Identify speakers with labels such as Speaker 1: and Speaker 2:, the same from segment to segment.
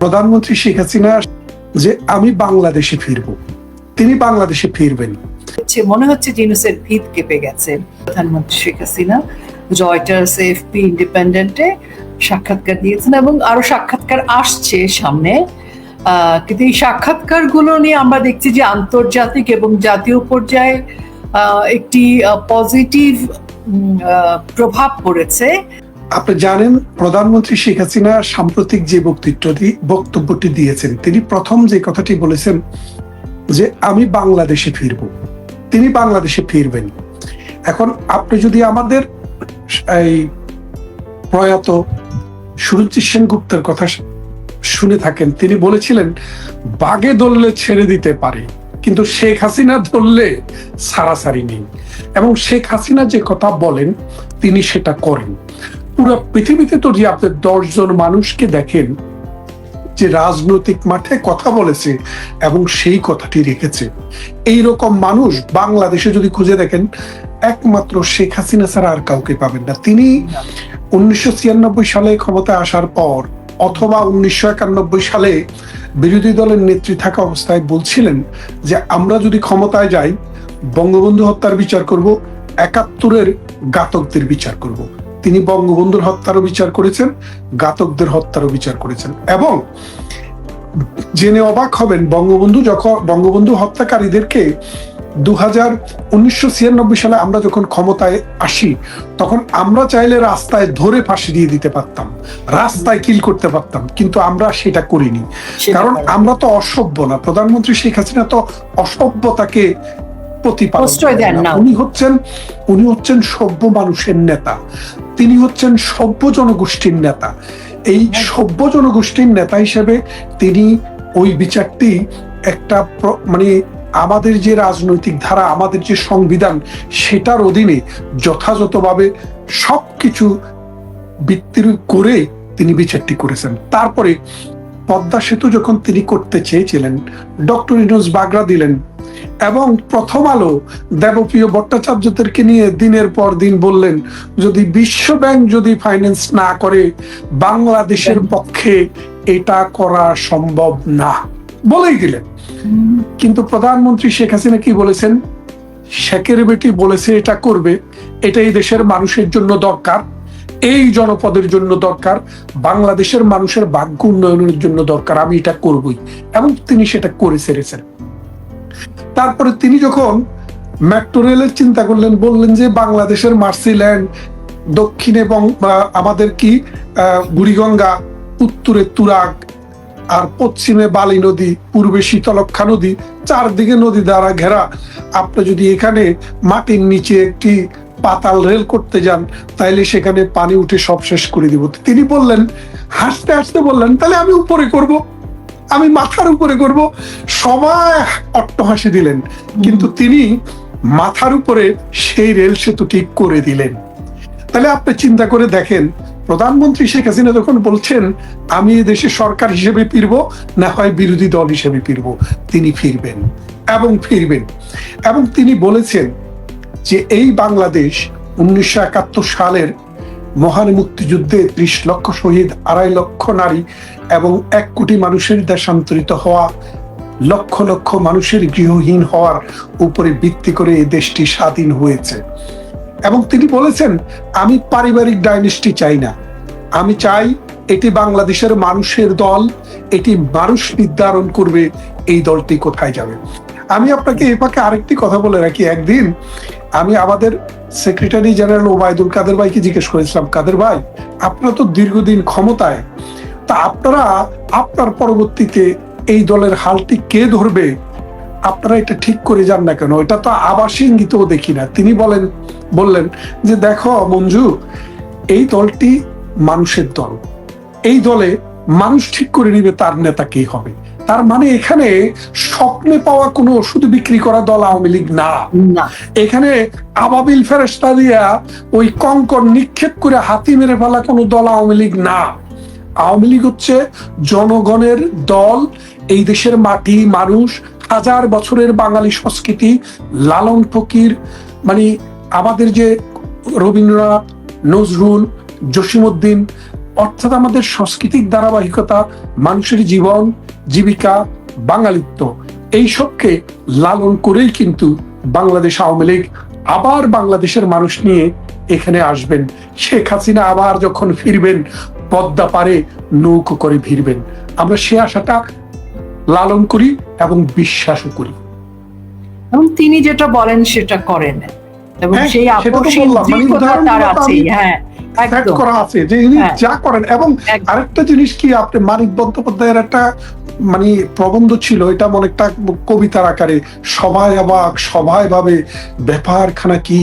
Speaker 1: প্রধানমন্ত্রী শেখ হাসিনা যে আমি বাংলাদেশে ফিরবো, তিনি বাংলাদেশে ফিরবেন।
Speaker 2: মনে হচ্ছে জিনুসের ভিত কেঁপে গেছে। প্রধানমন্ত্রী শেখ হাসিনা রয়টার্স, এএফপি, ইন্ডিপেন্ডেন্টে সাক্ষাৎকার দিয়েছেন এবং আরো সাক্ষাৎকার আসছে সামনে। কিন্তু এই সাক্ষাৎকার গুলো নিয়ে আমরা দেখছি যে আন্তর্জাতিক এবং জাতীয় পর্যায়ে একটি পজিটিভ প্রভাব পড়েছে।
Speaker 1: আপনি জানেন, প্রধানমন্ত্রী শেখ হাসিনা সাম্প্রতিক যে বক্তব্যটি দিয়েছেন, তিনি প্রথম যে কথাটি বলেছেন যে আমি বাংলাদেশে ফিরবো, তিনি বাংলাদেশে ফিরবেন। এখন আপনি যদি আমাদের এই প্রয়াত সুরজিৎ সেনগুপ্তের কথা শুনে থাকেন, তিনি বলেছিলেন বাগে ধরলে ছেড়ে দিতে পারে, কিন্তু শেখ হাসিনা ধরলে সারাসারি নেই। এবং শেখ হাসিনা যে কথা বলেন তিনি সেটা করেন। পুরো পৃথিবীতে তো যে আপনি 10 জন মানুষকে দেখেন যে রাজনৈতিক মাঠে কথা বলেছে এবং সেই কথাটি রেখেছে, এইরকম মানুষ বাংলাদেশে যদি খুঁজে দেখেন একমাত্র শেখ হাসিনা ছাড়া আর কাউকে পাবেন না। তিনি 1996 সালে ক্ষমতায় আসার পর অথবা 1991 সালে বিরোধী দলের নেত্রী থাকা অবস্থায় বলছিলেন যে আমরা যদি ক্ষমতায় যাই বঙ্গবন্ধু হত্যার বিচার করব, 71-এর ঘাতকদের বিচার করব। তিনি বঙ্গবন্ধুর হত্যারও বিচার করেছেন, ঘাতকদের হত্যারও বিচার করেছেন। এবং জেনে অবাক হবেন, বঙ্গবন্ধু হত্যাকারীদেরকে 1996 সালে আমরা যখন ক্ষমতায় আসি তখন আমরা চাইলে রাস্তায় ধরে ফাঁসি দিয়ে দিতে পারতাম, রাস্তায় কিল করতে পারতাম, কিন্তু আমরা সেটা করিনি। কারণ আমরা তো অসভ্য না। প্রধানমন্ত্রী শেখ হাসিনা তো অসভ্যতাকে উনি হচ্ছেন সভ্য মানুষের নেতা, তিনি হচ্ছেন সভ্য জনগোষ্ঠীর নেতা। এই সভ্য জনগোষ্ঠীর নেতা হিসেবে তিনি ওই বিচারটি একটা মানে আমাদের যে রাজনৈতিক ধারা, আমাদের যে সংবিধান, সেটার অধীনে যথাযথভাবে সবকিছু ভিত্তি করে তিনি বিচারটি করেছেন। তারপরে পদ্মা সেতু যখন তিনি করতে চেয়েছিলেন, ডক্টর ইউনূস বাগড়া দিলেন এবং প্রথম আলো দেবপ্রিয় ভট্টাচার্যদেরকে নিয়ে দিনের পর দিন বললেন যদি বিশ্ব ব্যাংক যদি ফাইন্যান্স না করে বাংলাদেশের পক্ষে এটা করা সম্ভব না বলেই দিলেন। কিন্তু প্রধানমন্ত্রী শেখ হাসিনা কি বলেছেন? শেখের বেটি বলেছে এটা করবে, এটা এই দেশের মানুষের জন্য দরকার, এই জনপদের জন্য দরকার, বাংলাদেশের মানুষের ভাগ্য উন্নয়নের জন্য দরকার, আমি এটা করবই। এবং তিনি সেটা করে ছেড়েছেন। তারপরে তিনি যখন মেট্রো রেলের চিন্তা করলেন, বললেন যে বাংলাদেশের মার্সিল্যান্ড, দক্ষিণে এবং আমাদের কি বুড়িগঙ্গা, উত্তরে তুরাগ, আর পশ্চিমে বালি নদী, পূর্বে শীতলক্ষা নদী, চারদিকে নদী দ্বারা ঘেরা। আপনি যদি এখানে মাটির নিচে একটি পাতাল রেল করতে যান তাইলে সেখানে পানি উঠে সব শেষ করে দিব। তিনি বললেন, হাসতে হাসতে বললেন, তাহলে আমি উপরে করব, আমি মাথার উপরে করব। সবাই অট্টহাসি দিলেন, কিন্তু তিনি মাথার উপরে সেই রেল সেতু ঠিক করে দিলেন। তাহলে আপনি চিন্তা করে দেখেন, প্রধানমন্ত্রী শেখ হাসিনা যখন বলছেন আমি এই দেশে সরকার হিসেবে ফিরবো, না হয় বিরোধী দল হিসেবে ফিরবো, তিনি ফিরবেন এবং ফিরবেন। এবং তিনি বলেছেন যে এই বাংলাদেশ 1971 সালের মহান মুক্তিযুদ্ধে 30 লক্ষ শহীদ, 2.5 লক্ষ নারী এবং 1 কোটি মানুষের দেশান্তরিত হওয়া, লক্ষ লক্ষ মানুষের গৃহহীন হওয়ার উপরে ভিত্তি করে এই দেশটি স্বাধীন হয়েছে। এবং তিনি বলেছেন আমি পারিবারিক ডাইনেস্টি চাই না, আমি চাই এটি বাংলাদেশের মানুষের দল, এটি মানুষ নির্ধারণ করবে এই দলটি কোথায় যাবে। আমি আপনাকে এ পাকে আরেকটি কথা বলে রাখি, একদিন আমি আমাদের সেক্রেটারি জেনারেল ওবায়দুল কাদের ভাইকে জিজ্ঞেস করেছিলাম, কাদের ভাই আপনারা তো দীর্ঘদিন ক্ষমতায়, তা আপনার পরবর্তীতে এই দলের হালটি কে ধরবে, আপনারা এটা ঠিক করে যান না কেন, এটা তো আবাসী ইঙ্গিতও দেখি না। তিনি বললেন যে দেখো মঞ্জু, এই দলটি মানুষের দল, এই দলে মানুষ ঠিক করে নিবে তার নেতা কে হবে। তার মানে এখানে স্বপ্নে পাওয়া কোনো ওষুধ বিক্রি করা দল আওয়ামী লীগ না। এখানে আবাবিল ফেরেশতা দিয়া ওই কঙ্কর নিক্ষেপ করে হাতি মেরে ফেলা কোনো দল আওয়ামী লীগ না। আওয়ামী লীগ হচ্ছে জনগণের দল, এই দেশের মাটি, মানুষ, হাজার বছরের বাঙালি সংস্কৃতি, লালন ফকির, মানে আমাদের যে রবীন্দ্রনাথ, নজরুল, জসিমউদ্দিন, অর্থাৎ আমাদের সাংস্কৃতিক ধারাবাহিকতা, মানুষের জীবন জীবিকা, বাঙালিত্ব, এইসবকে লালন করেই কিন্তু বাংলাদেশ আওয়ামী লীগ আবার বাংলাদেশের মানুষ নিয়ে এখানে আসবেন। শেখ হাসিনা আবার যখন ফিরবেন, পদ্মা পারে নৌকো করে ফিরবেন। আমরা সে আশাটা লালন করি এবং বিশ্বাসও করি।
Speaker 2: এবং তিনি যেটা বলেন সেটা করেন, এবং
Speaker 1: হ্যাঁ,
Speaker 2: সেই
Speaker 1: সেটা তো
Speaker 2: আকর্ষণ
Speaker 1: বললাম, মানে
Speaker 2: যোগ্যতা তার
Speaker 1: উদাহরণগুলো তো
Speaker 2: আছে।
Speaker 1: আমি
Speaker 2: হ্যাঁ,
Speaker 1: fact
Speaker 2: একদম।
Speaker 1: করা আছে যে ইনি
Speaker 2: হ্যাঁ।
Speaker 1: যা করেন। এবং
Speaker 2: একদম।
Speaker 1: আরেকটা জিনিস কি, আপনি মানিক বন্দ্যোপাধ্যায়ের একটা মানে প্রবন্ধ ছিল, এটা অনেকটা কবিতার আকারে, সবাই অবাক সবাই ভাবে ব্যাপারখানা কি,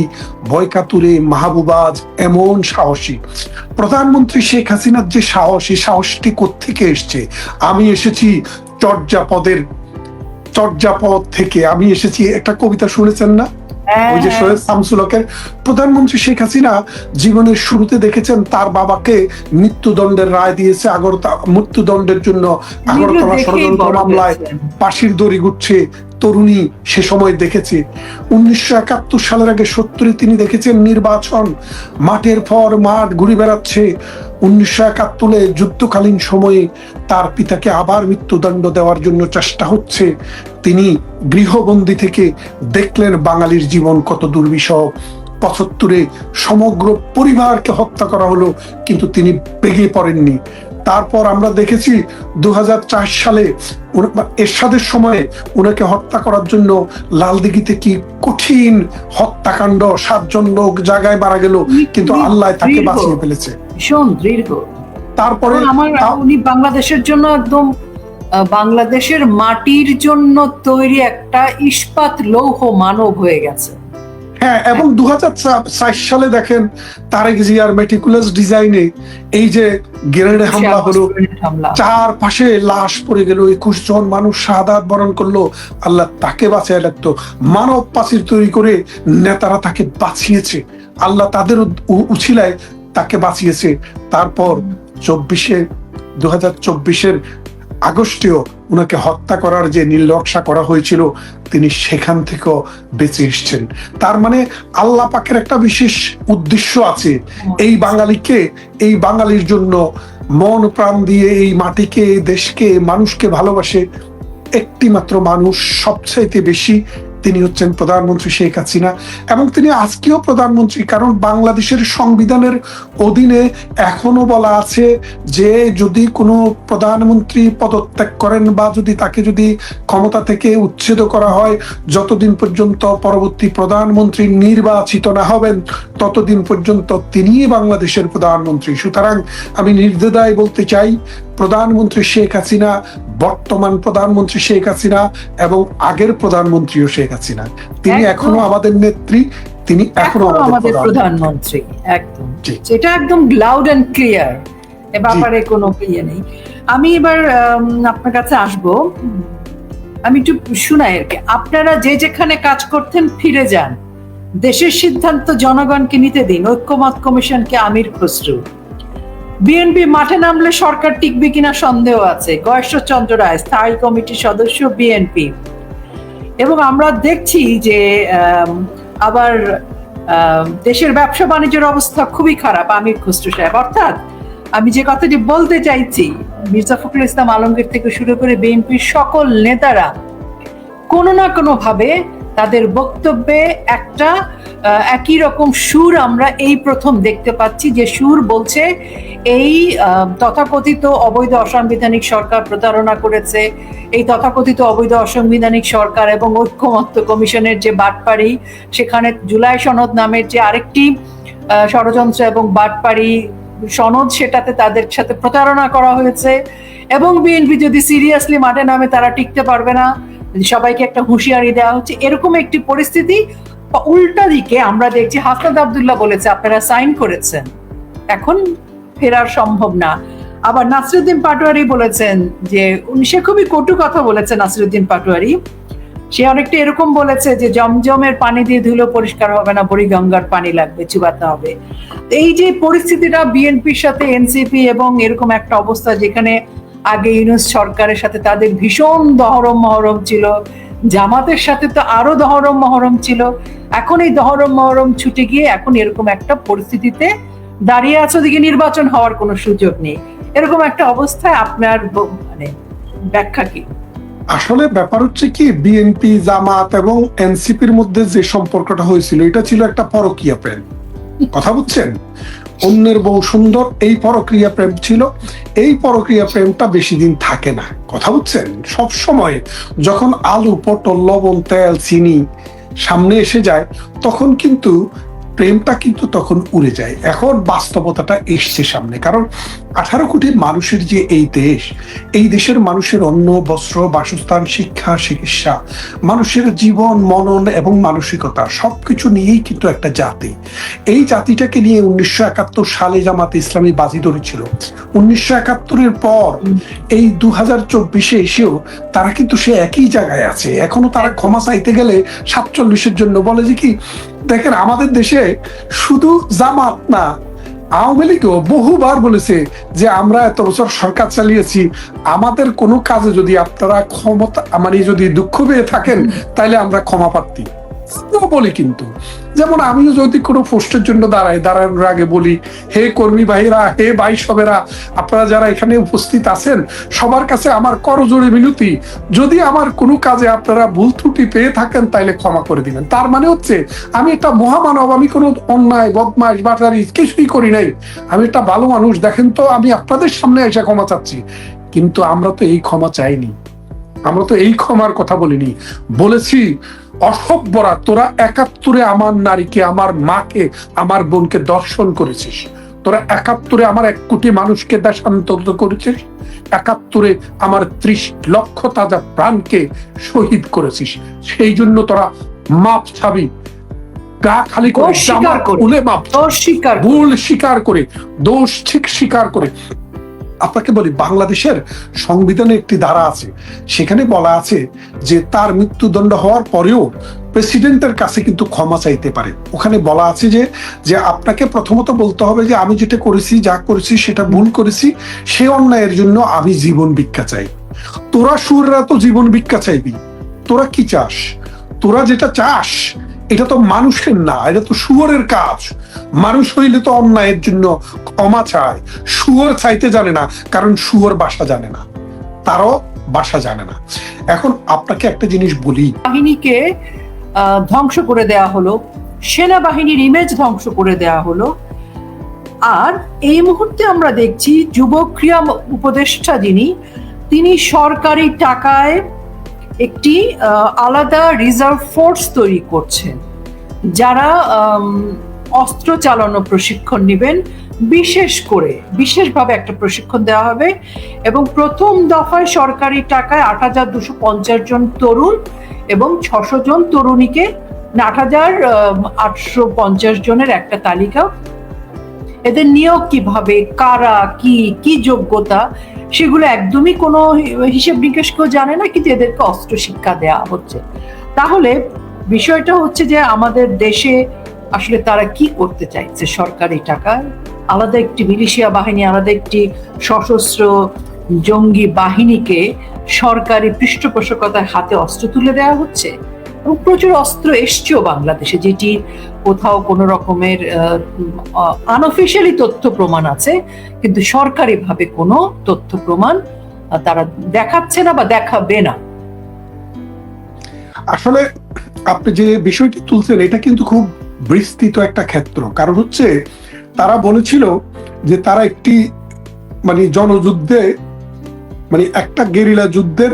Speaker 1: বয়কাতুরে মাহবুবাজ এমন সাহসী। প্রধানমন্ত্রী শেখ হাসিনার যে সাহস, এই সাহসটি কোত্থেকে এসছে? আমি এসেছি চর্যাপদ থেকে, আমি এসেছি, একটা কবিতা শুনেছেন না? ওই যে সৈয়দ শামসুল হকের। প্রধানমন্ত্রী শেখ হাসিনা জীবনের শুরুতে দেখেছেন তার বাবাকে মৃত্যুদণ্ডের রায় দিয়েছে, মৃত্যুদণ্ডের জন্য আগরতলা ষড়যন্ত্র মামলায় ফাঁসির দড়ি গুচ্ছে তরুণী সে সময় দেখেছে। 1971 সালের আগে 70-এ তিনি দেখেছেন নির্বাচন, মাঠের পর মাঠ ঘুরে বেড়াচ্ছে। 1971 যুদ্ধকালীন সময়ে তার পিতাকে আবার মৃত্যুদণ্ড দেওয়ার জন্য চেষ্টা হচ্ছে। তিনি গৃহবন্দী থেকে দেখলেন বাঙালির জীবন কত দুর্বিষহ। 75-এ সমগ্র পরিবারকে হত্যা করা হলো, কিন্তু তিনি ভেঙে পড়েননি। তারপর আমরা দেখেছি 2004 সালে এরশাদের সময়ে ওনাকে হত্যা করার জন্য লালদিঘিতে কি কঠিন হত্যাকাণ্ড, 7 জন লোক জায়গায় মারা গেল, কিন্তু আল্লাহ তাকে বাঁচিয়ে ফেলেছে।
Speaker 2: ভীষণ দীর্ঘ।
Speaker 1: তারপরে
Speaker 2: উনি বাংলাদেশের জন্য একদম বাংলাদেশের মাটির জন্য তৈরি একটা ইস্পাত লৌহ মানব হয়ে গেছে।
Speaker 1: হ্যাঁ, এবং 2004 সালে দেখেন তারেক জিয়ার মেটিকুলাস ডিজাইনে এই যে গ্রেনেড হামলা হলো, 4 পাশে লাশ পড়ে গেল, 21 জন মানুষ শাহাদাত বরণ করলো, আল্লাহ তাকে বাঁচিয়ে রাখতো। মানব পাচির তৈরি করে নেতারা তাকে বাঁচিয়েছে, আল্লাহ তাদের উছিলায় তাকে বাঁচিয়েছে। তারপর 2024-এর আগস্টেও উনাকে হত্যা করার যে নির্লক্ষা করা হয়েছিল, তিনি সেখান থেকেও বেঁচে এসছেন। তার মানে আল্লাহ পাকের একটা বিশেষ উদ্দেশ্য আছে। এই বাঙালিকে, এই বাঙালির জন্য মন প্রাণ দিয়ে এই মাটিকে, দেশকে, মানুষকে ভালোবাসে একটি মাত্র মানুষ সবচাইতে বেশি, তিনি হচ্ছেন প্রধানমন্ত্রী শেখ হাসিনা। এবং তিনি আজকেও প্রধানমন্ত্রী, কারণ বাংলাদেশের সংবিধানের অধীনে এখনো বলা আছে যে যদি কোনো প্রধানমন্ত্রী পদত্যাগ করেন বা যদি তাকে যদি ক্ষমতা থেকে উচ্ছেদ করা হয়, যতদিন পর্যন্ত পরবর্তী প্রধানমন্ত্রী নির্বাচিত না হবেন ততদিন পর্যন্ত তিনিই বাংলাদেশের প্রধানমন্ত্রী। সুতরাং আমি নির্দ্বিধায় বলতে চাই, প্রধানমন্ত্রী শেখ হাসিনা, বর্তমান প্রধানমন্ত্রী শেখ হাসিনা এবং আগের প্রধানমন্ত্রীও শেখ হাসিনা, তিনি এখনো আমাদের নেত্রী, তিনি এখনো আমাদের
Speaker 2: প্রধানমন্ত্রী। একদম, এটা একদম লাউড এন্ড ক্লিয়ার, এ ব্যাপারে কোনো ইয়ে নেই। আমি এবার আপনার কাছে আসবো, আমি একটু শুনাই আর কি। আপনারা যে যেখানে কাজ করতেন ফিরে যান, দেশের সিদ্ধান্ত জনগণকে নিতে দিন, ঐক্যমত কমিশনকে আমির খসরু। বিএনপি মাঠে নামলে সরকার টিকবে কিনা সন্দেহ আছে, গয়েশ্বরচন্দ্র রায়, স্থায়ী কমিটির সদস্য বিএনপি। এবং আমরা দেখছি যে আবার দেশের ব্যবসা বাণিজ্যের অবস্থা খুবই খারাপ, আমির খসরু সাহেব। অর্থাৎ আমি যে কথাটি বলতে চাইছি, মির্জা ফখরুল ইসলাম আলমগীর থেকে শুরু করে বিএনপির সকল নেতারা কোনো না কোনো ভাবে তাদের বক্তব্যে একটা একই রকম সুর আমরা এই প্রথম দেখতে পাচ্ছি, যে সুর বলছে এই তথাকথিত অবৈধ অসাংবিধানিক সরকার প্রতারণা করেছে, এই তথাকথিত অবৈধ অসাংবিধানিক সরকার এবং ঐক্যমত্য কমিশনের যে বাটপাড়ি, সেখানে জুলাই সনদ নামের যে আরেকটি ষড়যন্ত্র এবং বাটপাড়ি সনদ, সেটাতে তাদের সাথে প্রতারণা করা হয়েছে। এবং বিএনপি যদি সিরিয়াসলি মাঠে নামে তারা টিকতে পারবে না, সবাইকে একটা হুঁশিয়ারি দেওয়া হচ্ছে, এরকম একটি পরিস্থিতি। উল্টা দিকে আমরা দেখছি হাসনাত আব্দুল্লাহ বলেছে আপনারা সাইন করেছেন, এখন ফেরার সম্ভব না। আবার নাসিরউদ্দিন পাটোয়ারি বলেছেন যে, সে খুবই কটু কথা বলেছে নাসিরউদ্দিন পাটোয়ারি, সে অনেকটা এরকম বলেছে যে জমজমের পানি দিয়ে ধুলেও পরিষ্কার হবে না, বুড়িগঙ্গার পানি লাগবে, চুবাতে হবে। এই যে পরিস্থিতিটা বিএনপির সাথে এনসিপি এবং এরকম একটা অবস্থা, যেখানে আগে ইউনূস সরকারের সাথে তাদের ভীষণ দহরম মহরম ছিল, জামাতের সাথে তো আরো দহরম মহরম ছিল, এখন এই দহরম মহরম ছুটে গিয়ে এখন এরকম একটা পরিস্থিতিতে দাঁড়িয়ে আছে, ওদিকে নির্বাচন হওয়ার কোনো সুযোগ নেই, এরকম একটা অবস্থায় আপনার মানে ব্যাখ্যা কি?
Speaker 1: আসলে ব্যাপার হচ্ছে কি, বিএনপি, জামাত এবং এনসিপির মধ্যে যে সম্পর্কটা হয়েছিল এটা ছিল একটা পরকীয়া প্রেম। কথা বুঝছেন? অন্যের বউ সুন্দর, এই পরক্রিয়া প্রেম ছিল। এই পরক্রিয়া প্রেমটা বেশি দিন থাকে না। কথা বুঝছেন? সব সময় যখন আলু, পটল, লবণ, তেল, চিনি সামনে এসে যায় তখন কিন্তু প্রেমটা কিন্তু তখন উড়ে যায়। এখন বাস্তবতাটা এসছে সামনে, কারণ 18 কোটি মানুষের যে এই দেশ, এই দেশের মানুষের অন্ন, বস্ত্র, বাসস্থান, শিক্ষা, চিকিৎসা, মানুষের জীবন, মনন এবং মানসিকতা সবকিছু নিয়েই কিন্তু একটা জাতি। এই জাতিটাকে নিয়ে 1971 সালে জামাতে ইসলামী বাজি ধরেছিল। 1971-এর পর এই 2024-এ এসেও তারা কিন্তু সে একই জায়গায় আছে। এখনো তারা ক্ষমা চাইতে গেলে 47-এর জন্য বলে যে কি, দেখেন আমাদের দেশে শুধু জামাত না, আওয়ামী লীগও বহুবার বলেছে যে আমরা এত বছর সরকার চালিয়েছি, আমাদের কোনো কাজে যদি আপনারা ক্ষমতা মানে যদি দুঃখ পেয়ে থাকেন তাহলে আমরা ক্ষমা প্রার্থী বলি। কিন্তু যেমন আমিও যদি কোনো পোস্টের জন্য দাঁড়ানোর আগে বলি, হে কর্মী ভাইরা, হে ভাই সবেরা, আপনারা যারা এখানে উপস্থিত আছেন সবার কাছে আমার করজোড়ে মিনতি, যদি আমার কোনো কাজে আপনারা ভুল ত্রুটি পেয়ে থাকেন তাইলে ক্ষমা করে দিবেন। তার মানে হচ্ছে আমি একটা মহামানব, আমি কোনো অন্যায়, বদমাইশ, বাটারি কিছুই করি নাই, আমি একটা ভালো মানুষ, দেখেন তো আমি আপনাদের সামনে এসে ক্ষমা চাচ্ছি। কিন্তু আমরা তো এই ক্ষমা চাইনি, আমরা তো এই ক্ষমার কথা বলিনি। বলেছি অসভ্যরা, তোরা 71-এ আমার নারীকে, আমার মাকে, আমার বোনকে দর্শন করেছিস, তোরা 71-এ আমার 1 কোটি মানুষকে দেশান্তরিত করেছিস, 71-এ আমার 30 লক্ষ তাজা প্রাণকে শহীদ করেছিস, সেই জন্য তোরা মাপ চাবি, গা খালি করে, ভুল স্বীকার করে, দোষ ঠিক স্বীকার করে। আপনাকে বলি, বাংলাদেশের সংবিধানে একটি ধারা আছে, সেখানে বলা আছে যে তার মৃত্যুদণ্ড হওয়ার পরেও প্রেসিডেন্টের কাছে কিন্তু ক্ষমা চাইতে পারে। ওখানে বলা আছে যে আপনাকে প্রথমত বলতে হবে যে আমি যেটা করেছি, যা করেছি সেটা ভুল করেছি, সে অন্যায়ের জন্য আমি জীবন ভিক্ষা চাই। তোরা সুররা তো জীবন ভিক্ষা চাইবি, তোরা কি চাস? তোরা যেটা চাস এটা তো মানুষের না, এটা তো শুয়োরের কাজ। মানুষ হইলে তো অন্যায়ের জন্য ক্ষমা চায়, শুয়োর চাইতে জানে না, কারণ শুয়োর বাসা জানে না, তারও বাসা জানে না। এখন আপনাকে একটা জিনিস বলি,
Speaker 2: বাহিনীকে ধ্বংস করে দেয়া হলো, সেনাবাহিনীর ইমেজ ধ্বংস করে দেয়া হলো। আর এই মুহূর্তে আমরা দেখছি যুব ক্রীড়া উপদেষ্টা তিনি সরকারি টাকায় একটি আলাদা রিজার্ভ ফোর্স তৈরি করছেন, যারা অস্ত্র চালানো প্রশিক্ষণ নেবেন। বিশেষভাবে একটা প্রশিক্ষণ দেওয়া হবে এবং প্রথম দফায় সরকারি টাকায় 8,250 জন তরুণ এবং 600 জন তরুণীকে, 8,850 জনের একটা তালিকা। এদের নিয়োগ কিভাবে, কারা, কি যোগ্যতা, সেগুলো একদমই কোনো হিসেব নিকেশ কেউ জানে না, কিন্তু এদেরকে অস্ত্র শিক্ষা দেওয়া হচ্ছে। তাহলে বিষয়টা হচ্ছে যে আমাদের দেশে আসলে তারা কি করতে চাইছে? সরকারি টাকায় আলাদা একটি মিলিশিয়া বাহিনী, আলাদা একটি সশস্ত্র জঙ্গি বাহিনীকে সরকারি পৃষ্ঠপোষকতার হাতে অস্ত্র তুলে দেওয়া হচ্ছে। এবং প্রচুর অস্ত্র এসছেও বাংলাদেশে, যেটি কোথাও কোনো রকমের আনঅফিশিয়ালি তথ্য প্রমাণ আছে, কিন্তু সরকারিভাবে কোনো তথ্য প্রমাণ তারা দেখাচ্ছে না বা দেখাবে না।
Speaker 1: আসলে আপনি যে বিষয়টি তুলছেন এটা কিন্তু খুব বিস্তৃত একটা ক্ষেত্র। কারণ হচ্ছে তারা বলেছিল যে তারা একটি মানে জনযুদ্ধে, মানে একটা গেরিলা যুদ্ধের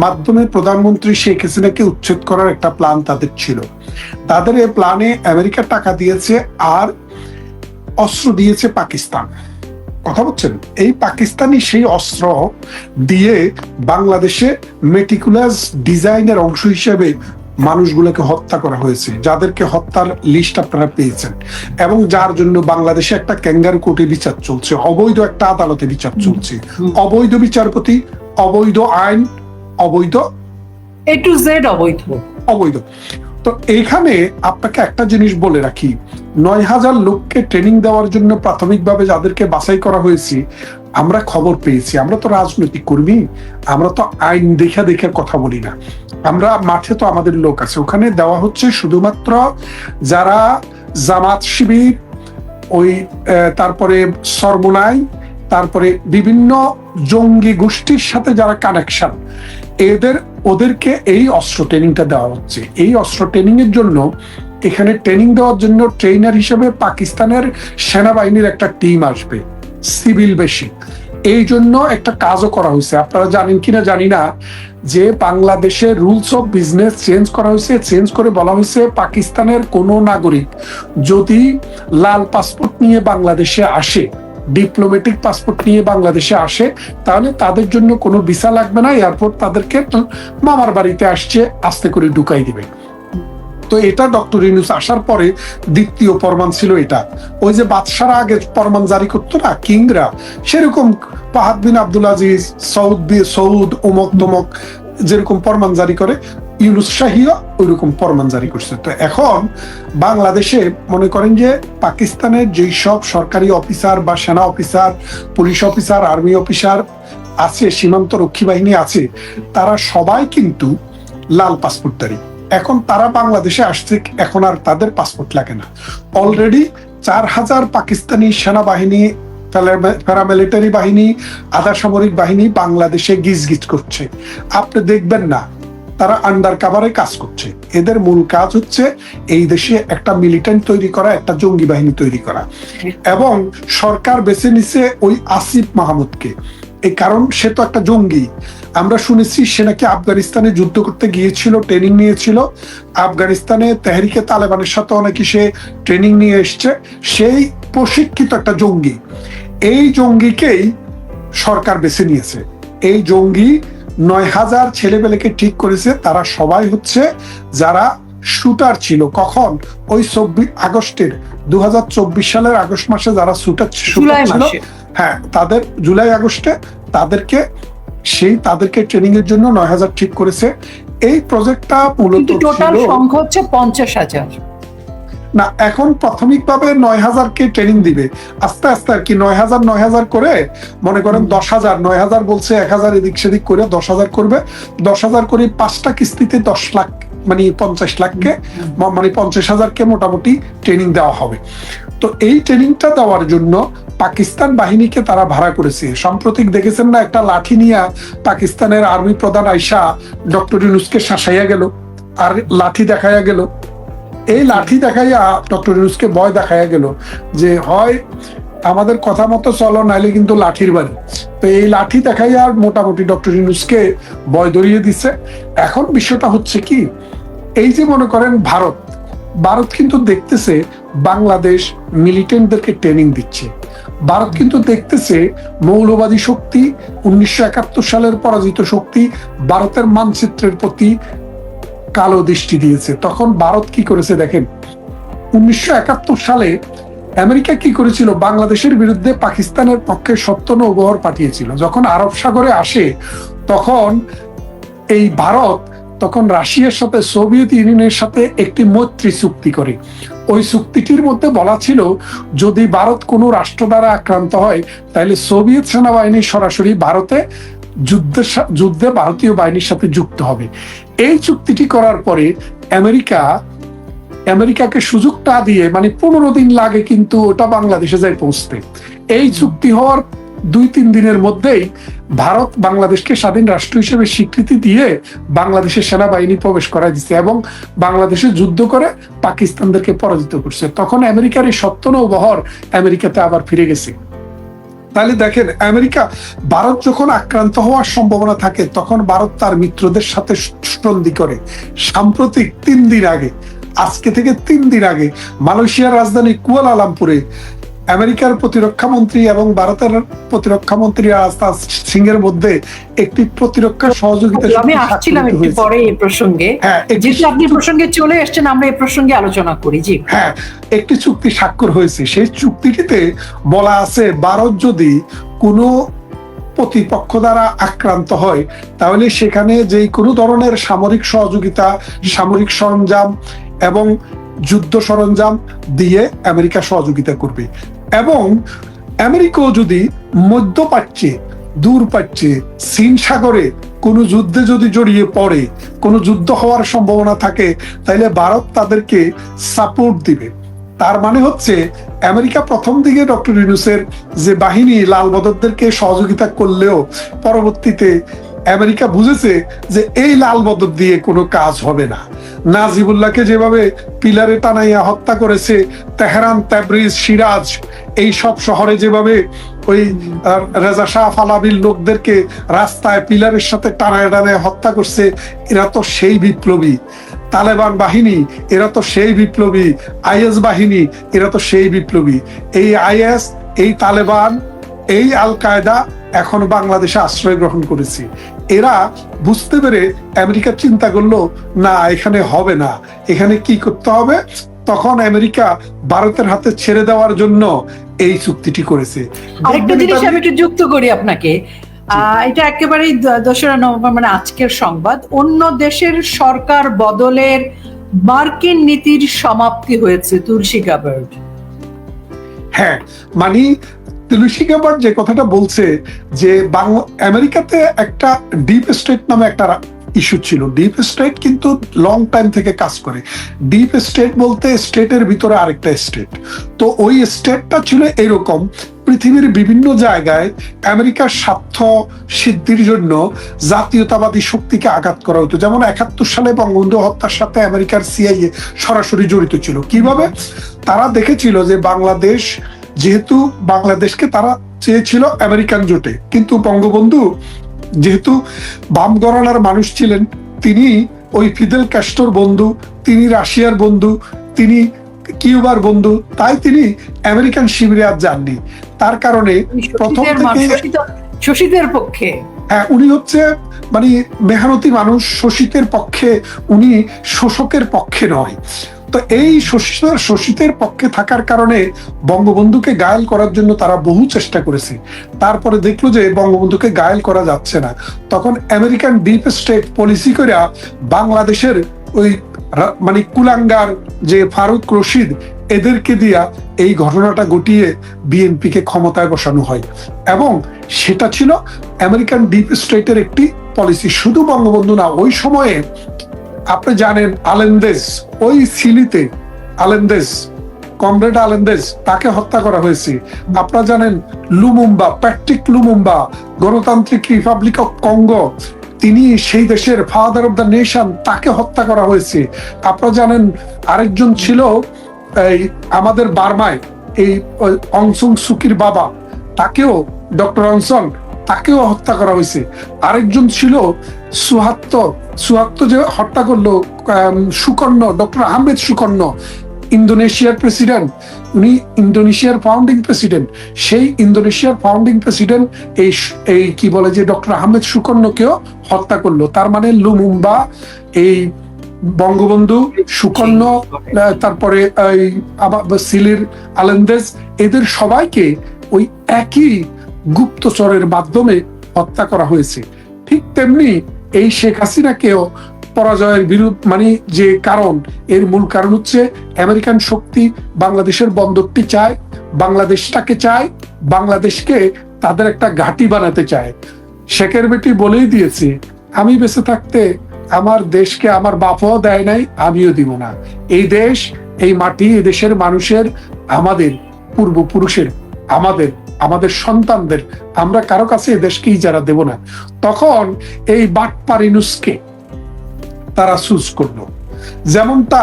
Speaker 1: মাধ্যমে প্রধানমন্ত্রী শেখ হাসিনাকে উচ্ছেদ করার একটা প্ল্যান তাদের ছিল। তাদের এই প্ল্যানে আমেরিকা টাকা দিয়েছে আর অস্ত্র দিয়েছে পাকিস্তান। কথা বলছেন? এই পাকিস্তানি সেই অস্ত্র দিয়ে বাংলাদেশে মেটিকুলাস ডিজাইনের অংশ হিসেবে মানুষগুলোকে হত্যা করা হয়েছে, যাদেরকে হত্যার লিস্ট আপনারা পেয়েছেন, এবং যার জন্য বাংলাদেশে একটা ক্যাঙ্গারু কোর্টে বিচার চলছে, অবৈধ একটা আদালতে বিচার চলছে, অবৈধ বিচারপতি, অবৈধ আইন, অবৈধ
Speaker 2: A to Z
Speaker 1: অবৈধ। তো এইখানে আপনাকে একটা জিনিস বলে রাখি, 9,000 লোককে ট্রেনিং দেওয়ার জন্য প্রাথমিকভাবে যাদেরকে বাছাই করা হয়েছে, আমরা খবর পেয়েছি, আমরা তো রাজনৈতিক কর্মী, আমরা তো আইন দেখে কথা বলি না, আমরা মাঠে তো আমাদের লোক আছে। ওখানে দেওয়া হচ্ছে শুধুমাত্র যারা জামাত শিবির, ওই তারপরে সরমোনাই, তারপরে বিভিন্ন জঙ্গি গোষ্ঠীর সাথে যারা কানেকশন, ওদেরকে এই অস্ত্র ট্রেনিংটা দেওয়া হচ্ছে। এই অস্ত্র ট্রেনিং এর জন্য এখানে ট্রেনিং দেওয়ার জন্য ট্রেনার হিসেবে পাকিস্তানের সেনাবাহিনীর একটা টিম আসবে, সিভিল বেশি। এই জন্য একটা কাজও করা হয়েছে, আপনারা জানেন কিনা জানি না, যে বাংলাদেশের রুলস অফ বিজনেস চেঞ্জ করা হয়েছে। চেঞ্জ করে বলা হয়েছে পাকিস্তানের কোনো নাগরিক যদি লাল পাসপোর্ট নিয়ে বাংলাদেশে আসে, ডিপ্লোম্যাটিক পাসপোর্ট নিয়ে বাংলাদেশে আসে, তাহলে তাদের জন্য কোনো ভিসা লাগবে না, এয়ারপোর্ট তাদেরকে মামার বাড়িতে আসছে আস্তে করে ঢুকাই দিবে। তো এটা ডক্টর ইউনূস আসার পরে দ্বিতীয় ফরমান ছিল এটা। ওই যে বাদশারা আগে ফরমান জারি করতো না, কিংরা, সেরকম ফাহাদ বিন আব্দুল আজিজ, সৌদ অমুক তমক যেরকম ফরমান জারি করে, ইউনূস শাহীও ওইরকম ফরমান জারি করছে। তো এখন বাংলাদেশে মনে করেন যে পাকিস্তানের যেই সব সরকারি অফিসার বা সেনা officer, police officer, army officer আছে, সীমান্ত রক্ষী বাহিনী আছে, তারা সবাই কিন্তু লাল পাসপোর্টধারী। এখন তারা বাংলাদেশে আসছে, এখন আর তাদের পাসপোর্ট লাগে না। অলরেডি 4000 পাকিস্তানি সেনাবাহিনী, প্যারামিলিটারি বাহিনী, আধা সামরিক বাহিনী বাংলাদেশে গিজগিজ করছে। আপনি দেখবেন না, তারা আন্ডার কাভারে কাজ করছে। এদের মূল কাজ হচ্ছে এই দেশে একটা মিলিটেন্ট তৈরি করা, একটা জঙ্গি বাহিনী তৈরি করা। এবং সরকার বেছে নিছে ওই আসিফ মাহমুদকে, এই কারণ সে তো একটা জঙ্গি। আমরা শুনেছি সে নাকি আফগানিস্তানে যুদ্ধ করতে গিয়েছিল, ট্রেনিং নিয়েছিল। আফগানিস্তানে তেহরিকে তালেবানের সাথে নাকি সে ট্রেনিং নিয়ে এসছে। সেই প্রশিক্ষিত একটা জঙ্গি। এই জঙ্গিকেই সরকার বেছে নিয়েছে। এই জঙ্গি 9000 ছেলেপেলেকে ঠিক করেছে। তারা সবাই হচ্ছে যারা শুটার ছিল। কখন? ওই 2024 সালের আগস্ট মাসে যারা শুটার ছিল, হ্যাঁ, তাদের জুলাই আগস্টে তাদেরকে ট্রেনিং এর জন্য 9000 ঠিক করেছে। এই প্রজেক্টটা মূলত
Speaker 2: টোটাল সংখ্যা হচ্ছে 50,000
Speaker 1: না। এখন প্রাথমিকভাবে 9000 কে ট্রেনিং দিবে, আস্তে আস্তে আর কি 9000 করে, মনে করেন 10,000, 9000 বলছে 1000 এদিক সেদিক করে 10,000 করবে। 10,000 করে 5টা কিস্তিতে 10 লাখ, মানে 50 লাখকে, মানে 50,000কে মোটামুটি ট্রেনিং দেওয়া হবে। তো এই ট্রেনিংটা দেওয়ার জন্য পাকিস্তান বাহিনীকে তারা ভাড়া করেছে। সাম্প্রতিক দেখেছেন না, একটা লাঠি নিয়ে পাকিস্তানের আর্মি প্রধান আইসা ডক্টর ইউনূসকে শাসাইয়া গেল, আর লাঠি দেখাইয়া গেল। এই লাঠি দেখাইয়া ডক্টর ইউনূসকে ভয় দেখাইয়া গেল যে হয় আমাদের কথা মতো চলো, নাইলে কিন্তু লাঠির বাড়ি। তো এই লাঠি দেখাইয়া মোটামুটি ডক্টর ইউনূসকে ভয় ধরিয়ে দিছে। এখন বিষয়টা হচ্ছে কি, এই যে মনে করেন ভারত কিন্তু দেখতেছে বাংলাদেশ মিলিটেন্টদেরকে ট্রেনিং দিচ্ছে। ভারত কিন্তু দেখতেছে মৌলবাদী শক্তি, 1971 সালের পরাজিত শক্তি ভারতের মানচিত্রের প্রতি কালো দৃষ্টি দিয়েছে। তখন ভারত কি করেছে দেখেন, 1971 সালে আমেরিকা কি করেছিল, বাংলাদেশের বিরুদ্ধে পাকিস্তানের পক্ষে 70 নৌবহর পাঠিয়েছিল। যখন আরব সাগরে আসে, তখন এই ভারত তখন রাশিয়ার সাথে, সোভিয়েত ইউনিয়নের সাথে একটি মৈত্রী চুক্তি করে। ওই চুক্তিটির মধ্যে বলা ছিল, যদি ভারত কোনো রাষ্ট্র দ্বারা আক্রান্ত হয়, তাহলে সোভিয়েত সেনাবাহিনী সরাসরি ভারতে যুদ্ধে ভারতীয় বাহিনীর সাথে যুক্ত হবে। এই চুক্তিটি করার পরে আমেরিকাকে সুযোগটা দিয়ে, মানে 15 দিন লাগে কিন্তু ওটা বাংলাদেশে যায় পৌঁছতে। এই চুক্তি হওয়ার 2-3 দিনের মধ্যেই ভারত বাংলাদেশকে স্বাধীন রাষ্ট্র হিসেবে স্বীকৃতি দিয়ে বাংলাদেশের সেনাবাহিনী প্রবেশ করা দিচ্ছে এবং বাংলাদেশে যুদ্ধ করে পাকিস্তানদেরকে পরাজিত করছে। তখন আমেরিকার এই 70 নৌবহর আমেরিকাতে আবার ফিরে গেছে। তাহলে দেখেন, ভারত যখন আক্রান্ত হওয়ার সম্ভাবনা থাকে, তখন ভারত তার মিত্রদের সাথে সন্ধি করে। সাম্প্রতিক 3 দিন আগে, আজকে থেকে 3 দিন আগে, মালয়েশিয়ার রাজধানী কুয়ালালামপুরে আমেরিকার প্রতিরক্ষা মন্ত্রী এবং ভারতের প্রতিরক্ষা মন্ত্রী রাজনাথ সিং এর মধ্যে একটি প্রতিরক্ষা সহযোগিতা,
Speaker 2: আমি আসছিলাম একটু পরে এই প্রসঙ্গে, যেহেতু আপনি প্রসঙ্গে চলে এসেছেন, আমরা এই প্রসঙ্গে আলোচনা করি। জি
Speaker 1: হ্যাঁ, একটি চুক্তি স্বাক্ষর হয়েছে। সেই চুক্তিটিতে বলা আছে, ভারত যদি কোনো প্রতিপক্ষ দ্বারা আক্রান্ত হয়, তাহলে সেখানে যে কোনো ধরনের সামরিক সহযোগিতা, সামরিক সরঞ্জাম এবং যুদ্ধ সরঞ্জাম দিয়ে আমেরিকা সহযোগিতা করবে। এবং আমেরিকাও যদি মধ্যপ্রাচ্যে, দূরপ্রাচ্যে, চীন সাগরে কোনো যুদ্ধে যদি জড়িয়ে পড়ে, কোনো যুদ্ধ হওয়ার সম্ভাবনা থাকে, তাহলে ভারত তাদেরকে সাপোর্ট দিবে, তার মানে হচ্ছে আমেরিকা প্রথম দিকে ডক্টর ইউনূসের যে বাহিনী লাল বদরদেরকে সহযোগিতা করলেও পরবর্তীতে আমেরিকা বুঝেছে যে এই লাল বদর দিয়ে কোনো কাজ হবে না। নাজিবুল্লাহকে যেভাবে পিলারে টানাইয়া হত্যা করেছে, তেহরান, তাবরিজ, সিরাজ এই সব শহরে যেভাবে ওই রেজা শাহ পাহলাবির লোকদেরকে রাস্তায় পিলারের সাথে টানায় টানায় হত্যা করছে, এরা তো সেই বিপ্লবী। তালেবান বাহিনী এরা তো সেই বিপ্লবী। আইএস বাহিনী এরা তো সেই বিপ্লবী। এই আইএস, এই তালেবান, এই আল কায়দা এখন বাংলাদেশে আশ্রয় গ্রহণ করেছে। এরা বুঝতে পেরে আমেরিকা চিন্তা করলো না, এখানে হবে না, এখানে কি করতে হবে। তখন আমেরিকা ভারতের হাতে ছেড়ে দেওয়ার জন্য এই চুক্তিটি করেছে।
Speaker 2: আরেকটা জিনিস আমি একটু যুক্ত করি আপনাকে, এটা একেবারেই 2রা নভেম্বর মানে আজকের সংবাদ। অন্য দেশের সরকার বদলের মার্কিন নীতির সমাপ্তি হয়েছে, তুলসী গাবার্ড।
Speaker 1: হ্যাঁ, মানে তুলসী গাবার্ড যে কথাটা বলছে যে আমেরিকাতে একটা ডিপ স্টেট নামে একটা ইস্যু ছিল। ডিপ স্টেট কিন্তু লং টাইম থেকে কাজ করে। ডিপ স্টেট বলতে স্টেটের ভিতরে আরেকটা স্টেট। তো ওই স্টেটটা ছিল এরকম, পৃথিবীর বিভিন্ন জায়গায় আমেরিকার স্বার্থ সিদ্ধির জন্য জাতীয়তাবাদী শক্তিকে আঘাত করা হতো। যেমন 71 সালে বঙ্গবন্ধু হত্যার সাথে আমেরিকার সিআইএ সরাসরি জড়িত ছিল। কিভাবে? তারা দেখেছিল যে বাংলাদেশ, যেহেতু বাংলাদেশকে তারা চেয়েছিল আমেরিকান জোটে, কিন্তু বঙ্গবন্ধু যেহেতু বাম ঘরানার মানুষ ছিলেন, তিনি ওই ফিদেল ক্যাস্ট্রোর বন্ধু, তিনি রাশিয়ার বন্ধু, তিনি কিউবার বন্ধু, তাই তিনি আমেরিকান শিবিরে আর যাননি। তার কারণে প্রথম থেকে
Speaker 2: শোষিতের পক্ষে,
Speaker 1: হ্যাঁ, উনি হচ্ছে মানে মেহনতি মানুষ, শোষিতের পক্ষে, উনি শোষকের পক্ষে নয়। তো এই শোষিতের পক্ষে থাকার কারণে বঙ্গবন্ধুকে ঘায়েল করার জন্য তারা বহু চেষ্টা করেছে। তারপরে দেখলো যে বঙ্গবন্ধুকে ঘায়েল করা যাচ্ছে না, তখন আমেরিকান ডিপ স্টেট পলিসি করে বাংলাদেশের ওই মানে কুলাঙ্গার যে ফারুক রশিদ, এদেরকে দিয়া এই ঘটনাটা ঘটিয়ে বিএনপিকে ক্ষমতায় বসানো হয়। এবং সেটা ছিল আমেরিকান ডিপ স্টেটের একটি পলিসি। শুধু বঙ্গবন্ধু না, ওই সময়ে আপনি জানেন আলেন্দেজ, ওই সিলিতে আলেন্দেজ, কমরেড আলেন্দেজ, তাকে হত্যা করা হয়েছে। আপনারা জানেন লুমুম্বা, প্যাট্রিক লুমুম্বা, গণতান্ত্রিক রিপাবলিক অফ কঙ্গো, তিনি সেই দেশের ফাদার অফ দ্য নেশন, তাকে হত্যা করা হয়েছে। আপনারা জানেন আরেকজন ছিল এই আমাদের বার্মায় এই অং সান সুকির বাবা, তাকেও, ডক্টর অনসন, তাকেও হত্যা করা হয়েছে। আরেকজন ছিল সুহার্তো যে হত্যা করলো সুকর্ণ, ডক্টর আহমেদ সুকর্ণ, ইন্দোনেশিয়ার প্রেসিডেন্ট, উনি ইন্দোনেশিয়ার ফাউন্ডিং প্রেসিডেন্ট। সেই ইন্দোনেশিয়ার ফাউন্ডিং প্রেসিডেন্ট এই কি বলে যে ডক্টর আহমেদ সুকর্ণকেও হত্যা করলো। তার মানে লুমুম্বা, এই বঙ্গবন্ধু, সুকর্ণ, তারপরে সিলির আলেন্দেজ, এদের সবাইকে ওই একই গুপ্তচরের মাধ্যমে হত্যা করা হয়েছে। ঠিক তেমনি এই শেখ হাসিনাকেও পরাজয়ের বিরুদ্ধে মানে যে কারণ, এর মূল কারণ হচ্ছে আমেরিকান শক্তি বাংলাদেশের বন্দরটি চায়, বাংলাদেশটাকে চায়, বাংলাদেশকে তাদের একটা ঘাঁটি বানাতে চায়। শেখের বেটি বলেই দিয়েছে, আমি বেঁচে থাকতে আমার দেশকে আমার বাপও দেয় নাই, আমিও দিব না। এই দেশ, এই মাটি, এই দেশের মানুষের, আমাদের পূর্বপুরুষের, আমাদের সন্তানদের, আমরা কারো কাছে এই দেশকে ইজারা দেব না। তখন এই বাটপার ইউনূসকে তারা চুজ করলো। যেমনটা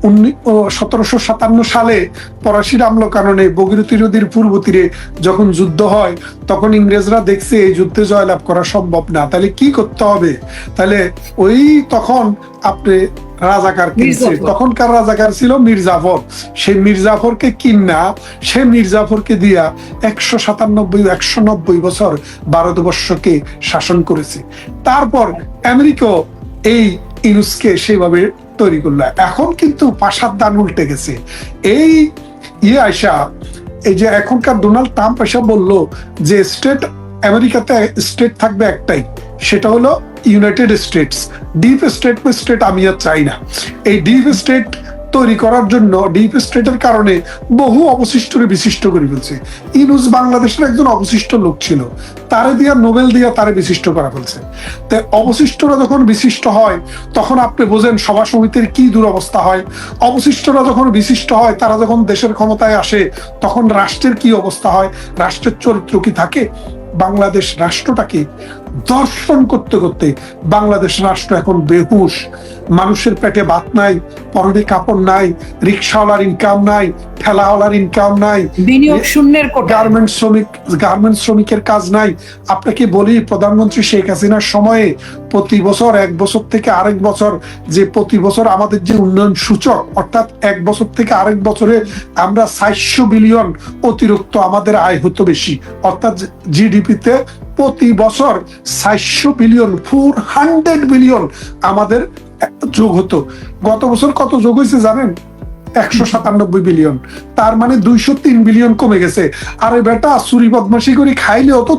Speaker 1: 1757 সালে ফরাসি আমল কারণে ভগীরথী নদীর পূর্ব তীরে যখন যুদ্ধ হয়, তখন ইংরেজরা দেখছে এই যুদ্ধে জয়লাভ করা সম্ভব না, তাহলে কি করতে হবে? তাহলে ওই তখন আপনি রাজাকার কিনছে, তখনকার রাজাকার ছিল মীর জাফর। সেই মীর জাফরকে কিনা, সে মীর জাফরকে দিয়া 190 বছর ভারতবর্ষকে শাসন করেছে। তারপর আমেরিকা এই ইউনূসকে সেভাবে তৈরি করলো। এখন কিন্তু পাশার দান উল্টে গেছে। এই আয়সা, এই যে এখনকার ডোনাল্ড ট্রাম্প এসে বললো যে স্টেট, আমেরিকাতে স্টেট থাকবে একটাই, সেটা হলো ইউনাইটেড স্টেটস। ডিপ স্টেট আমি আর চাই না। এই ডিপ স্টেট তৈরি করার জন্য ডিপ স্টেটের কারণে বহু অবশিষ্টরে বিশিষ্ট করে ফেলছে। ইউনূস বাংলাদেশের একজন অবশিষ্ট লোক ছিল, তারে দিয়া নোবেল দিয়া তারে বিশিষ্ট করা ফেলছে। তাই অবশিষ্টরা যখন বিশিষ্ট হয় তখন আপনি বোঝেন সভা সমিতির কি দুরবস্থা হয়। অবশিষ্টরা যখন বিশিষ্ট হয়, তারা যখন দেশের ক্ষমতায় আসে, তখন রাষ্ট্রের কি অবস্থা হয়, রাষ্ট্রের চরিত্র কি থাকে। বাংলাদেশ রাষ্ট্রটাকে দর্শন করতে করতে বাংলাদেশ রাষ্ট্র এখন বেহুশ। মানুষের পেটে ভাত নাই, পরনে কাপড় নাই, রিক্সাওয়ালার ইনকাম নাই, ঠেলাওয়ালার ইনকাম নাই,
Speaker 2: বিনিয়োগ শূন্যের কোটা,
Speaker 1: গার্মেন্টস শ্রমিকের কাজ নাই। আপনাকে বলি, প্রধানমন্ত্রী শেখ হাসিনার সময়ে প্রতি বছর, এক বছর থেকে আরেক বছর, যে প্রতি বছর আমাদের যে উন্নয়ন সূচক, অর্থাৎ এক বছর থেকে আরেক বছরে আমরা 400 বিলিয়ন অতিরিক্ত আমাদের আয় হতো বেশি, অর্থাৎ জিডিপিতে প্রতি বছর 400 বিলিয়ন, 400 বিলিয়ন আমাদের যোগ হতো। গত বছর কত যোগ হয়েছে জানেন? 197 বিলিয়ন। তার মানে 203 বিলিয়ন কমে গেছে। আরে বেটা, চুরি বদমাশি করে খাইলেও তো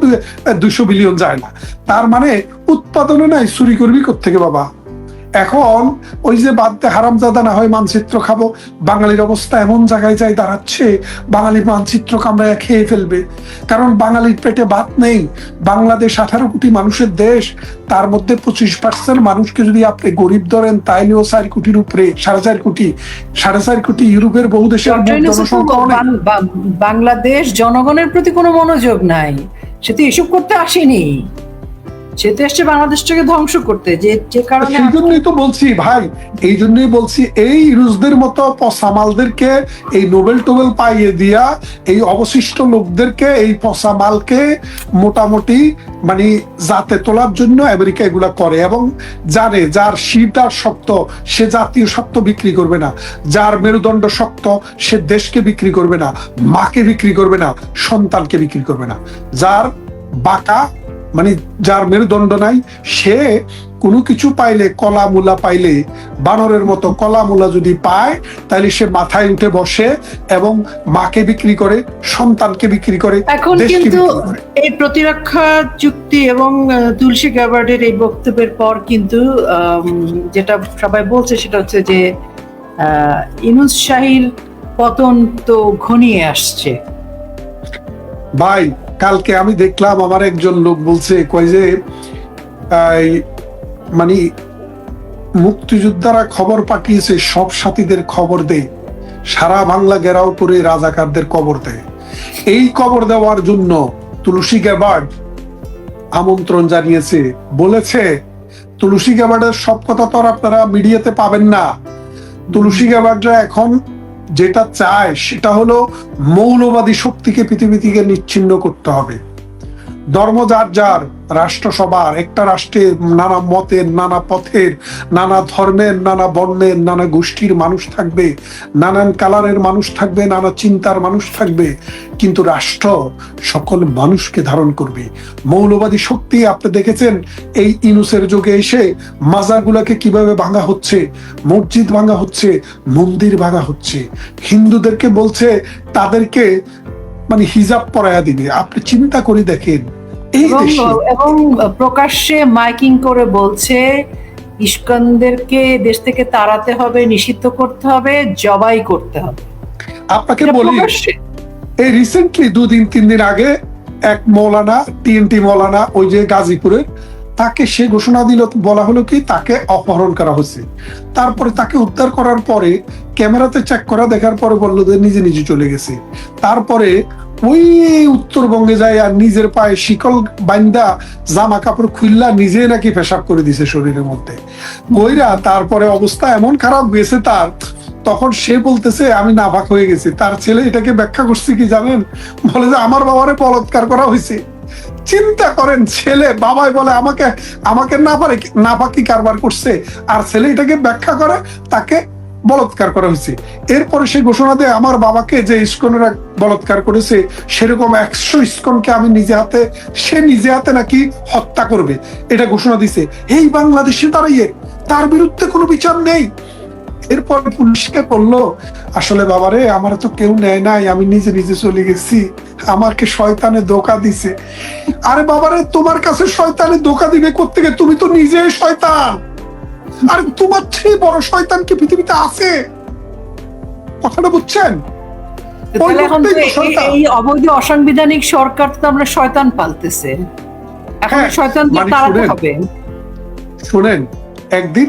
Speaker 1: 200 বিলিয়ন যায় না। তার মানে উৎপাদনে নাই, চুরি করবি কোত্থেকে বাবা? এখন ওই যে বাদতে হারামজাদা না হয় মানচিত্র খাবো, বাঙালির অবস্থা এমন জায়গায় যাই দাঁড়াচ্ছে, বাঙালি মানচিত্র কামড়ায় খেয়ে ফেলবে। কারণ বাঙালির পেটে ভাত নেই। বাংলাদেশ 18 কোটি মানুষের দেশ, তার মধ্যে 25% মানুষকে যদি আপনি গরিব ধরেন, তাইলেও 4 কোটির উপরে, 4.5 কোটি ইউরোপের বহু দেশের জনসংখ্যা অনেক।
Speaker 2: বাংলাদেশ জনগণের প্রতি কোনো মনোযোগ নাই, সে তো এসব করতে আসেনি, সে তো এসছে বাংলাদেশটাকে ধ্বংস করতে। যে কারণে
Speaker 1: সেই জন্যই তো বলছি ভাই, এই জন্যই বলছি, এই রুশদের মতো পসামালদেরকে এই নোবেল টোবেল পাইয়ে দিয়া, এই অবশিষ্ট লোকদেরকে, এই পসামালকে মোটামুটি মানে জাতে তোলার জন্য আমেরিকা এগুলা করে, এবং জানে যার শীত আর শক্ত সে জাতীয় সত্ত্ব বিক্রি করবে না, যার মেরুদণ্ড শক্ত সে দেশকে বিক্রি করবে না, মাকে বিক্রি করবে না, সন্তানকে বিক্রি করবে না। যার বাঁকা মানে যার মেরুদণ্ড নাই, সে কোনো কিছু পাইলে, কলা মূলা পাইলে, বানরের মতো কলা মূলা যদি পায়, তাহলে সে মাথায় উঠে বসে এবং মাকে বিক্রি করে, সন্তানকে বিক্রি করে।
Speaker 2: এখন কিন্তু এই প্রতিরক্ষা চুক্তি এবং তুলসী গ্যাবার্ডের এই বক্তব্যের পর কিন্তু যেটা সবাই বলছে সেটা হচ্ছে যে ইউনূস শাহীর পতন তো ঘনিয়ে আসছে।
Speaker 1: ভাই, কালকে আমি দেখলাম আমার একজন লোক বলছে, কয় যে মানে মুক্তিযোদ্ধারা খবর পাঠিয়েছে, সব সাথীদের খবর দেয়, সারা বাংলা ঘেরাও করে রাজাকারদের কবর দেয়। এই কবর দেওয়ার জন্য তুলসী গ্যাবার্ড আমন্ত্রণ জানিয়েছে। বলেছে তুলসী গ্যাবার্ডের সব কথা তো আর আপনারা মিডিয়াতে পাবেন না। তুলসী গ্যাবার্ডরা এখন যেটা চায় সেটা হলো মৌলবাদী শক্তিকে পৃথিবী থেকে নিচ্ছিন্ন করতে হবে। ধর্ম যার যার, রাষ্ট্র সবার, একটা রাষ্ট্রে নানা মতের, নানা পথের, নানা ধর্মের, নানা বর্ণের, নানা গোষ্ঠীর মানুষ থাকবে, নানান কালারের মানুষ থাকবে, নানা চিন্তার মানুষ থাকবে, কিন্তু রাষ্ট্র সকল মানুষকে ধারণ করবে। মৌলবাদী শক্তি আপনি দেখেছেন এই ইউনূসের যুগে এসে মাজারগুলোকে কিভাবে ভাঙা হচ্ছে, মসজিদ ভাঙা হচ্ছে, মন্দির ভাঙা হচ্ছে, হিন্দুদেরকে বলছে তাদেরকে মানে হিজাব পরায়া দিবে। আপনি চিন্তা করে দেখেন,
Speaker 2: এবং প্রকাশ্যে মাইকিং করে বলছে ইস্কনদেরকে দেশ থেকে তাড়াতে হবে, নিষিদ্ধ করতে হবে, জবাই করতে হবে।
Speaker 1: আপনাকে বলি, এই রিসেন্টলি 2-3 দিন আগে এক মৌলানা, TNT মৌলানা, ওই যে গাজীপুরের, তাকে সে ঘোষণা দিল, বলা হলো কি তাকে অপহরণ করা হয়েছে। তারপরে তাকে উদ্ধার করার পরে ক্যামেরাতে চেক করা দেখার পরে বললো যে নিজে নিজে চলে গেছে। তারপরে ওই উত্তরবঙ্গে যায় আর নিজের পায়ে শিকল বাইন্দা জামা কাপড় খুললা নিজে নাকি পেশাব করে দিছে শরীরের মধ্যে কইরা। তারপরে অবস্থা এমন খারাপ গেছে তার, তখন সে বলতেছে আমি নাপাক হয়ে গেছি। তার ছেলে এটাকে ব্যাখ্যা করছে কি জানেন? বলে যে আমার বাবারে বলৎকার করা হয়েছে। চিন্তা করেন, ছেলে বাবাই বলে আমাকে নাপাকি কারবার করছে, আর ছেলে এটাকে ব্যাখ্যা করে তাকে বলৎকার করা হয়েছে। এরপরে সে ঘোষণা দেয় আমার বাবাকে যে ইস্কনেরা বলৎকার করেছে সেরকম 100 ইস্কনকে আমি নিজে হাতে নাকি হত্যা করবে, এটা ঘোষণা দিছে। এই বাংলাদেশে দাঁড়িয়ে তার বিরুদ্ধে কোনো বিচার নেই। এরপর পুলিশকে বললো আসলে বাবারে আমার তো কেউ নেয় নাই, আমি নিজে নিজে চলে গেছি, আমাকে শয়তানে ধোঁকা দিছে। আরে বাবারে, তোমার কাছে শয়তানে ধোঁকা দিবে কোত্থেকে? তুমি তো নিজে শয়তান। আর তোমার চেয়ে বড় শয়তান কি পৃথিবীতে আছে? কথাটা বুঝছেন?
Speaker 2: তাহলে এখন তো
Speaker 1: প্রত্যেক শয়তান।
Speaker 2: এই অবৈধ অসাংবিধানিক সরকার তো আমরা শয়তান পালতেছে, এখন
Speaker 1: হ্যাঁ,
Speaker 2: শয়তানদের
Speaker 1: মানে
Speaker 2: তাড়াতে
Speaker 1: শুনেন,
Speaker 2: হবে।
Speaker 1: শোনেন, একদিন